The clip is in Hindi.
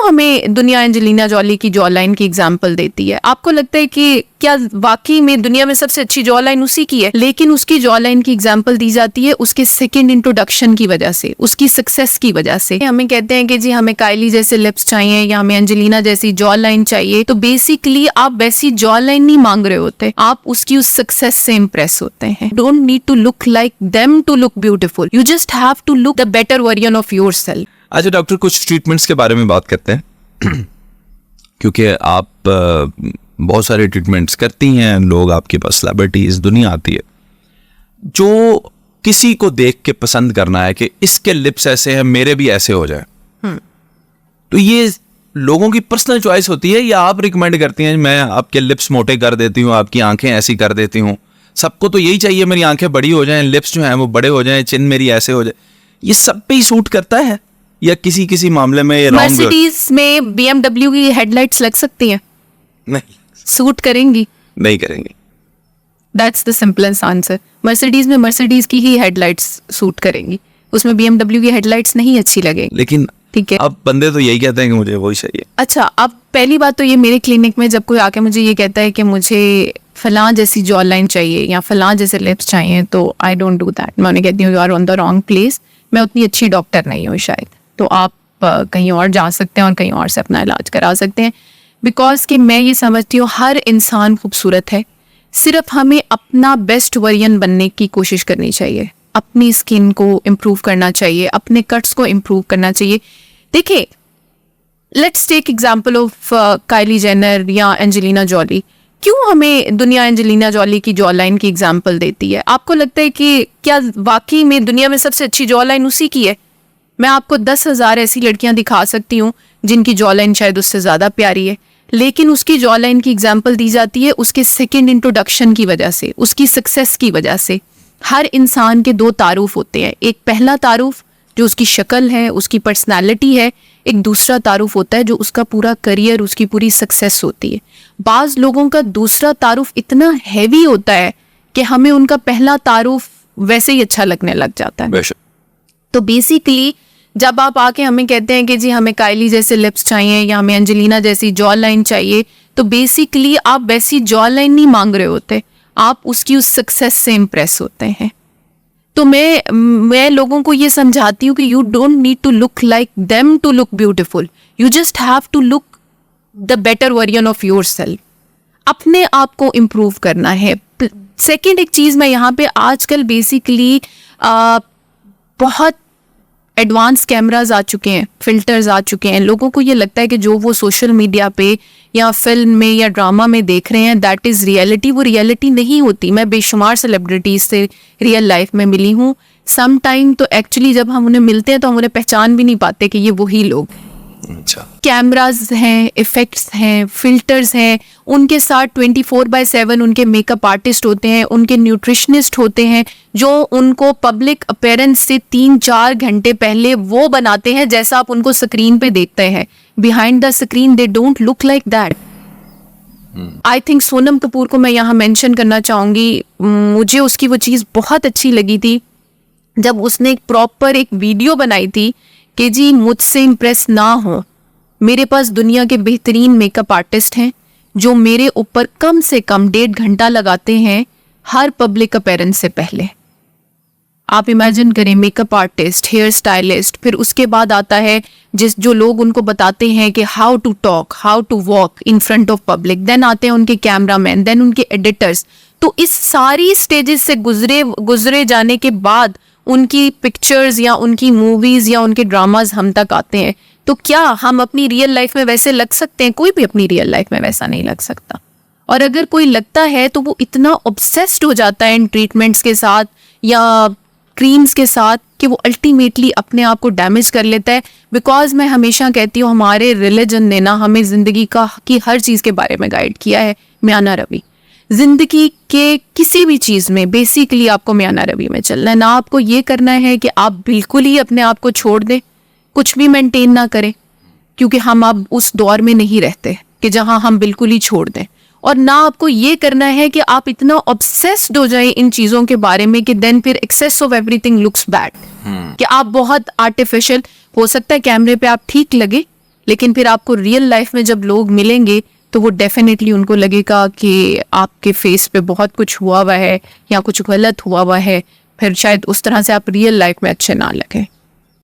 हमें दुनिया एंजेलिना जॉली की जॉ लाइन की एग्जाम्पल देती है? आपको लगता है कि क्या वाकई में दुनिया में सबसे अच्छी जॉ लाइन उसी की है? लेकिन उसकी जॉ लाइन की एग्जाम्पल दी जाती है उसके सेकंड इंट्रोडक्शन की वजह से, उसकी सक्सेस की वजह से। हमें कहते हैं कि जी हमें काइली जैसे लिप्स चाहिए या हमें एंजेलिना जैसी जॉ लाइन चाहिए, तो बेसिकली आप वैसी जॉ लाइन नहीं मांग रहे होते, आप उसकी उस सक्सेस से इम्प्रेस होते हैं। Don't need to look like them to look beautiful, you just have to look the better version of yourself. अच्छा डॉक्टर, कुछ ट्रीटमेंट्स के बारे में बात करते हैं क्योंकि आप बहुत सारे ट्रीटमेंट्स करती हैं, लोग आपके पास सेलिब्रिटीज दुनिया आती है। जो किसी को देख के पसंद करना है कि इसके लिप्स ऐसे हैं, मेरे भी ऐसे हो जाए, तो ये लोगों की पर्सनल चॉइस होती है या आप रिकमेंड करती हैं मैं आपके लिप्स मोटे कर देती हूँ, आपकी आंखें ऐसी कर देती हूँ? सबको तो यही चाहिए मेरी आंखें बड़ी हो जाएं, लिप्स जो हैं वो बड़े हो जाएं, चिन मेरी ऐसे हो जाए। ये सब पे ही सूट करता है या किसी किसी मामले में ये रॉन्ग? मर्सिडीज में BMW की हेडलाइट्स लग सकती हैं? नहीं, सूट करेंगी? नहीं करेंगे। That's the simplest answer. Mercedes में मर्सिडीज की ही हेडलाइट्स सूट करेंगी, उसमें BMW की हेडलाइट्स नहीं अच्छी लगेंगी। लेकिन ठीक है, अब बंदे तो यही कहते हैं कि मुझे वही चाहिए। अच्छा, अब पहली बात तो ये, मेरे क्लिनिक में जब कोई आके मुझे ये कहता है कि मुझे फलां जैसी जॉ लाइन चाहिए या फलां जैसे लिप्स चाहिए, तो आई डोंट डू दैट। मैं उन्हें कहती हूँ you are on the wrong place, मैं उतनी अच्छी डॉक्टर नहीं हूँ शायद, तो आप कहीं और जा सकते हैं और कहीं और से अपना इलाज करा सकते हैं। बिकॉज कि मैं ये समझती हूँ हर इंसान खूबसूरत है, सिर्फ हमें अपना बेस्ट वर्जन बनने की कोशिश करनी चाहिए, अपनी स्किन को इम्प्रूव करना चाहिए, अपने कट्स को इम्प्रूव करना चाहिए। देखिए, let's take example of Kylie Jenner या एंजेलिना जॉली। क्यों हमें दुनिया एंजेलिना जॉली की जॉ लाइन की एग्जाम्पल देती है? आपको लगता है कि क्या वाकई में दुनिया में सबसे अच्छी जॉ लाइन उसी की है? मैं आपको 10,000 ऐसी लड़कियां दिखा सकती हूँ जिनकी जॉ लाइन शायद उससे ज़्यादा प्यारी है, लेकिन उसकी जॉ लाइन की एग्जाम्पल दी जाती है उसके सेकंड इंट्रोडक्शन की वजह से, उसकी सक्सेस की वजह से। हर इंसान के दो तारुफ होते हैं, एक पहला तारुफ जो उसकी शक्ल है, उसकी पर्सनालिटी है, एक दूसरा तारुफ होता है जो उसका पूरा करियर, उसकी पूरी सक्सेस होती है। बाज़ लोगों का दूसरा तारुफ इतना हैवी होता है कि हमें उनका पहला तारुफ वैसे ही अच्छा लगने लग जाता है। तो बेसिकली जब आप आके हमें कहते हैं कि जी हमें काइली जैसे लिप्स चाहिए या हमें एंजेलिना जैसी जॉ लाइन चाहिए, तो बेसिकली आप वैसी जॉ लाइन नहीं मांग रहे होते, आप उसकी उस सक्सेस से इम्प्रेस होते हैं। तो मैं लोगों को ये समझाती हूँ कि you don't need to look like them to look beautiful, you just have to look the better version of yourself. अपने आप को इम्प्रूव करना है। सेकेंड एक चीज़ मैं यहाँ पे, आजकल बेसिकली बहुत एडवांस कैमराज आ चुके हैं, फिल्टर्स आ चुके हैं। लोगों को ये लगता है कि जो वो सोशल मीडिया पे या फिल्म में या ड्रामा में देख रहे हैं दैट इज़ रियलिटी। वो रियलिटी नहीं होती। मैं बेशुमार सेलिब्रिटीज से रियल लाइफ में मिली हूँ। सम टाइम तो एक्चुअली जब हम उन्हें मिलते हैं तो हम उन्हें पहचान भी नहीं पाते कि ये वही लोग। अच्छा, कैमराज हैं, इफेक्ट्स हैं, फिल्टर्स हैं, उनके साथ 24/7 उनके मेकअप आर्टिस्ट होते हैं, उनके न्यूट्रिशनिस्ट होते हैं जो उनको पब्लिक अपीयरेंस से 3-4 घंटे पहले वो बनाते हैं जैसा आप उनको स्क्रीन पे देखते हैं। Behind the screen they don't look like that. I think Sonam Kapoor को मैं यहाँ मेंशन करना चाहूँगी। मुझे उसकी वो चीज़ बहुत अच्छी लगी थी जब उसने एक प्रॉपर एक वीडियो बनाई थी कि जी मुझसे इम्प्रेस ना हो, मेरे पास दुनिया के बेहतरीन मेकअप आर्टिस्ट हैं जो मेरे ऊपर कम से कम 1.5 घंटा लगाते हैं हर पब्लिक अपीयरेंस से पहले। आप इमेजिन करें, मेकअप आर्टिस्ट, हेयर स्टाइलिस्ट, फिर उसके बाद आता है जो लोग उनको बताते हैं कि how to talk, how to walk in front of public, then आते हैं उनके कैमरामैन, देन उनके एडिटर्स। तो इस सारी स्टेजेस से गुजरे जाने के बाद उनकी पिक्चर्स या उनकी मूवीज या उनके ड्रामाज हम तक आते हैं। तो क्या हम अपनी रियल लाइफ में वैसे लग सकते हैं? कोई भी अपनी रियल लाइफ में वैसा नहीं लग सकता। और अगर कोई लगता है तो वो इतना ऑब्सेस्ड हो जाता है इन ट्रीटमेंट्स के साथ या क्रीम्स के साथ कि वो अल्टीमेटली अपने आप को डैमेज कर लेता है। बिकॉज मैं हमेशा कहती हूँ हमारे रिलीजन ने ना हमें जिंदगी की हर चीज़ के बारे में गाइड किया है। म्याना रवि, जिंदगी के किसी भी चीज़ में बेसिकली आपको म्याना रवि में चलना है। ना आपको ये करना है कि आप बिल्कुल ही अपने आप को छोड़ दें, कुछ भी मेंटेन ना करें, क्योंकि हम अब उस दौर में नहीं रहते कि जहां हम बिल्कुल ही छोड़ दें। और ना आपको ये करना है कि आप इतना ऑब्सेस्ड हो जाएं इन चीज़ों के बारे में कि देन फिर excess of everything looks bad, कि आप बहुत आर्टिफिशियल। हो सकता है कैमरे पे आप ठीक लगे, लेकिन फिर आपको रियल लाइफ में जब लोग मिलेंगे तो वो डेफिनेटली उनको लगेगा कि आपके फेस पे बहुत कुछ हुआ हुआ है या कुछ गलत हुआ हुआ है, फिर शायद उस तरह से आप रियल लाइफ में अच्छे ना लगे।